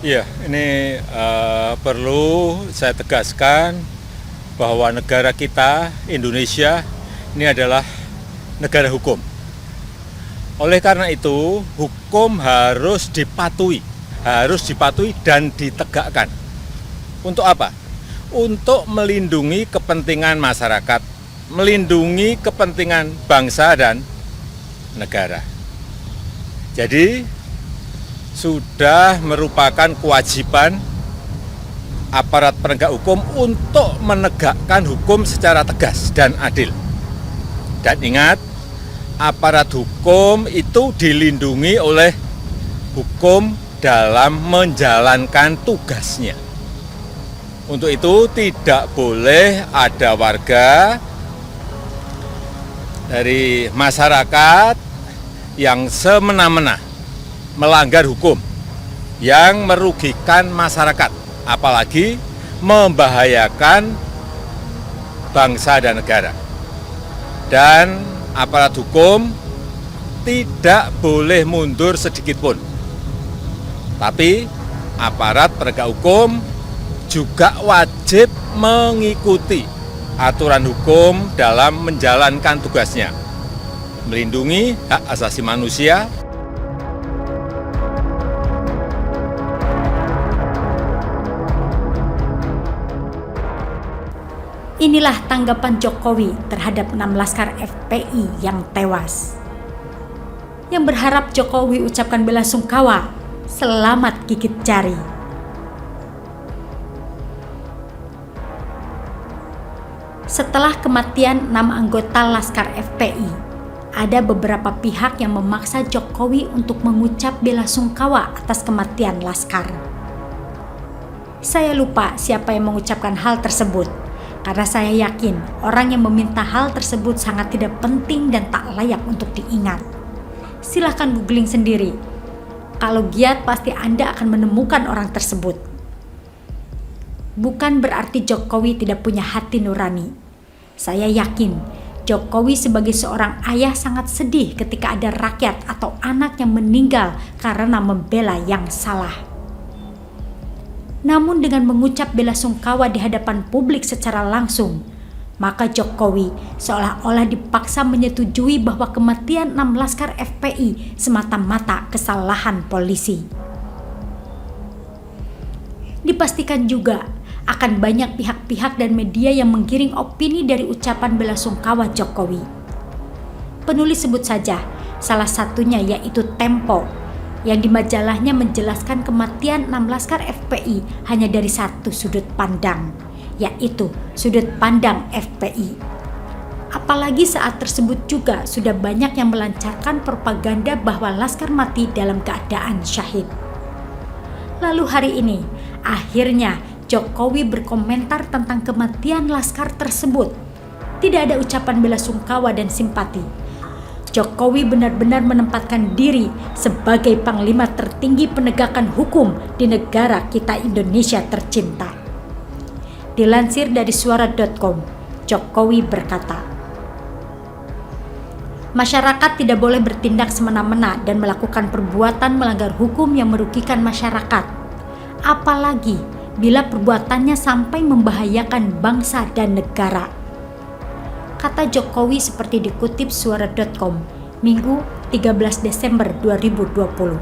Iya, ini perlu saya tegaskan bahwa negara kita, Indonesia, ini adalah negara hukum. Oleh karena itu, hukum harus dipatuhi dan ditegakkan. Untuk apa? Untuk melindungi kepentingan masyarakat, melindungi kepentingan bangsa dan negara. Jadi, sudah merupakan kewajiban aparat penegak hukum untuk menegakkan hukum secara tegas dan adil. Dan ingat, aparat hukum itu dilindungi oleh hukum dalam menjalankan tugasnya. Untuk itu tidak boleh ada warga dari masyarakat yang semena-mena melanggar hukum yang merugikan masyarakat, apalagi membahayakan bangsa dan negara. Dan aparat hukum tidak boleh mundur sedikit pun. Tapi aparat penegak hukum juga wajib mengikuti aturan hukum dalam menjalankan tugasnya, melindungi hak asasi manusia. Inilah tanggapan Jokowi terhadap 6 laskar FPI yang tewas. Yang berharap Jokowi ucapkan bela sungkawa, selamat gigit jari. Setelah kematian 6 anggota laskar FPI, ada beberapa pihak yang memaksa Jokowi untuk mengucap bela sungkawa atas kematian laskar. Saya lupa siapa yang mengucapkan hal tersebut, karena saya yakin orang yang meminta hal tersebut sangat tidak penting dan tak layak untuk diingat. Silahkan googling sendiri. Kalau giat pasti Anda akan menemukan orang tersebut. Bukan berarti Jokowi tidak punya hati nurani. Saya yakin Jokowi sebagai seorang ayah sangat sedih ketika ada rakyat atau anak yang meninggal karena membela yang salah. Namun dengan mengucap bela sungkawa di hadapan publik secara langsung, maka Jokowi seolah-olah dipaksa menyetujui bahwa kematian 6 laskar FPI semata-mata kesalahan polisi. Dipastikan juga akan banyak pihak-pihak dan media yang menggiring opini dari ucapan bela sungkawa Jokowi. Penulis sebut saja, salah satunya yaitu Tempo, yang di majalahnya menjelaskan kematian 6 laskar FPI hanya dari satu sudut pandang, yaitu sudut pandang FPI. Apalagi saat tersebut juga sudah banyak yang melancarkan propaganda bahwa laskar mati dalam keadaan syahid. Lalu hari ini, akhirnya Jokowi berkomentar tentang kematian laskar tersebut. Tidak ada ucapan bela sungkawa dan simpati. Jokowi benar-benar menempatkan diri sebagai panglima tertinggi penegakan hukum di negara kita Indonesia tercinta. Dilansir dari suara.com, Jokowi berkata, masyarakat tidak boleh bertindak semena-mena dan melakukan perbuatan melanggar hukum yang merugikan masyarakat, apalagi bila perbuatannya sampai membahayakan bangsa dan negara. Kata Jokowi seperti dikutip suara.com, Minggu 13 Desember 2020.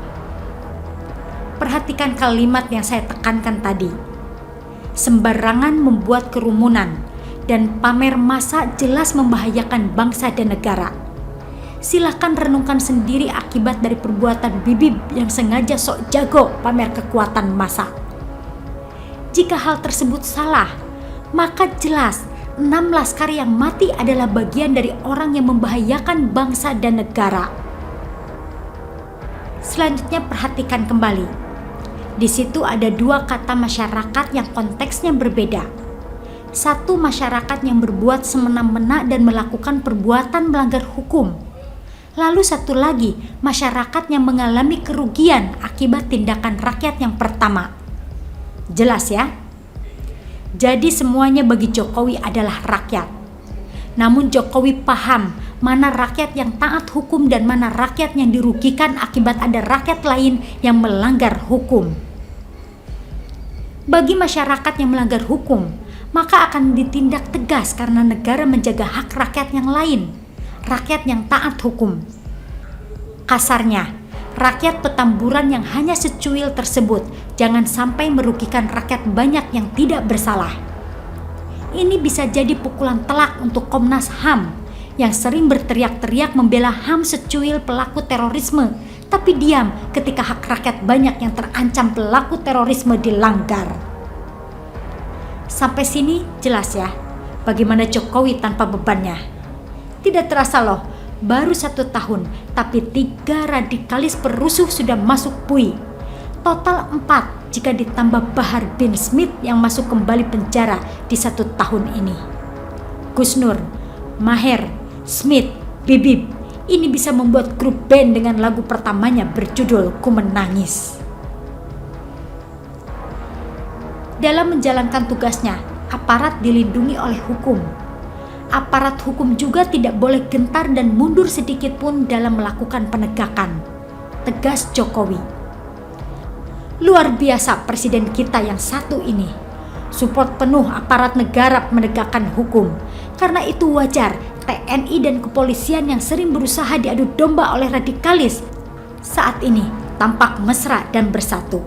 Perhatikan kalimat yang saya tekankan tadi. Sembarangan membuat kerumunan dan pamer massa jelas membahayakan bangsa dan negara. Silahkan renungkan sendiri akibat dari perbuatan bibib yang sengaja sok jago pamer kekuatan massa. Jika hal tersebut salah, maka jelas 6 laskar yang mati adalah bagian dari orang yang membahayakan bangsa dan negara. Selanjutnya perhatikan kembali. Di situ ada 2 kata masyarakat yang konteksnya berbeda. Satu, masyarakat yang berbuat semena-mena dan melakukan perbuatan melanggar hukum. Lalu satu lagi, masyarakat yang mengalami kerugian akibat tindakan rakyat yang pertama. Jelas ya? Jadi semuanya bagi Jokowi adalah rakyat. Namun Jokowi paham mana rakyat yang taat hukum dan mana rakyat yang dirugikan akibat ada rakyat lain yang melanggar hukum. Bagi masyarakat yang melanggar hukum, maka akan ditindak tegas karena negara menjaga hak rakyat yang lain, rakyat yang taat hukum. Kasarnya, rakyat Petamburan yang hanya secuil tersebut jangan sampai merugikan rakyat banyak yang tidak bersalah. Ini bisa jadi pukulan telak untuk Komnas HAM yang sering berteriak-teriak membela HAM secuil pelaku terorisme, tapi diam ketika hak rakyat banyak yang terancam pelaku terorisme dilanggar. Sampai sini jelas ya, bagaimana Jokowi tanpa bebannya. Tidak terasa loh, baru 1 tahun, tapi 3 radikalis perusuh sudah masuk PUI. Total 4 jika ditambah Bahar bin Smith yang masuk kembali penjara di 1 tahun ini. Gus Nur, Maher, Smith, Bibib, ini bisa membuat grup band dengan lagu pertamanya berjudul Ku Menangis. Dalam menjalankan tugasnya, aparat dilindungi oleh hukum. Aparat hukum juga tidak boleh gentar dan mundur sedikit pun dalam melakukan penegakan. Tegas Jokowi. Luar biasa presiden kita yang satu ini. Support penuh aparat negara menegakkan hukum. Karena itu wajar TNI dan kepolisian yang sering berusaha diadu domba oleh radikalis saat ini tampak mesra dan bersatu.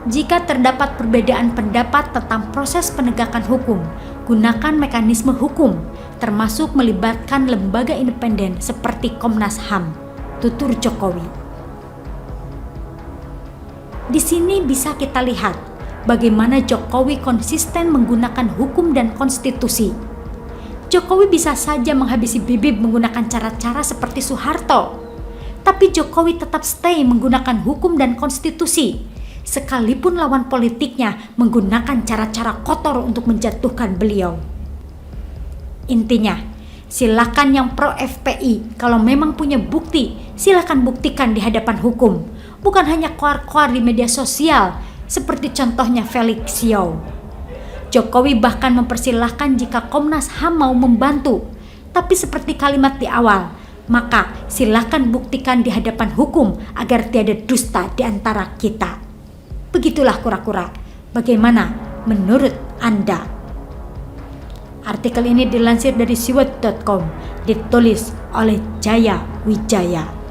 Jika terdapat perbedaan pendapat tentang proses penegakan hukum, gunakan mekanisme hukum, termasuk melibatkan lembaga independen seperti Komnas HAM, tutur Jokowi. Di sini bisa kita lihat bagaimana Jokowi konsisten menggunakan hukum dan konstitusi. Jokowi bisa saja menghabisi Bibib menggunakan cara-cara seperti Soeharto, tapi Jokowi tetap stay menggunakan hukum dan konstitusi, sekalipun lawan politiknya menggunakan cara-cara kotor untuk menjatuhkan beliau. Intinya, silakan yang pro FPI kalau memang punya bukti, silakan buktikan di hadapan hukum, bukan hanya koar-koar di media sosial seperti contohnya Felix Xiao. Jokowi bahkan mempersilahkan jika Komnas HAM mau membantu, tapi seperti kalimat di awal, maka silakan buktikan di hadapan hukum agar tiada dusta di antara kita. Begitulah kura-kura. Bagaimana menurut Anda? Artikel ini dilansir dari siwet.com, ditulis oleh Jaya Wijaya.